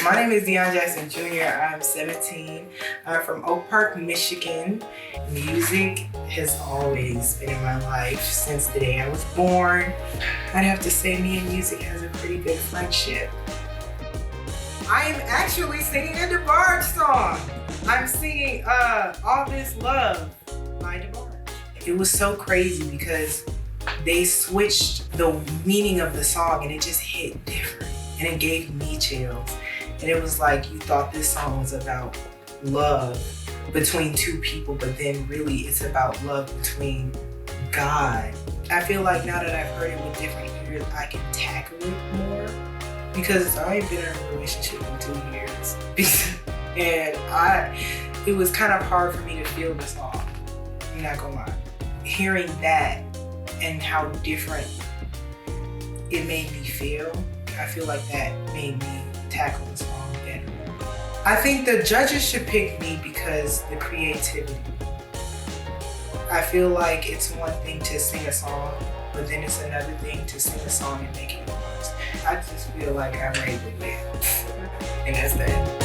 My name is Dion Jackson Jr. I'm 17. I'm from Oak Park, Michigan. Music has always been in my life since the day I was born. I'd have to say me and music has a pretty good friendship. I am actually singing a DeBarge song. I'm singing All This Love by DeBarge. It was so crazy because they switched the meaning of the song and it just hit different. And it gave me chills. And it was like you thought this song was about love between two people, but then really it's about love between God. I feel like now that I've heard it with different ears, I can tackle it more because I ain't been in a relationship in 2 years. And it was kind of hard for me to feel the song, I'm not gonna lie. Hearing that and how different it made me feel, I feel like that made me tackle the song better. I think the judges should pick me because the creativity. I feel like it's one thing to sing a song, but then it's another thing to sing a song and make it yours. I just feel like I'm ready to win. And that's that.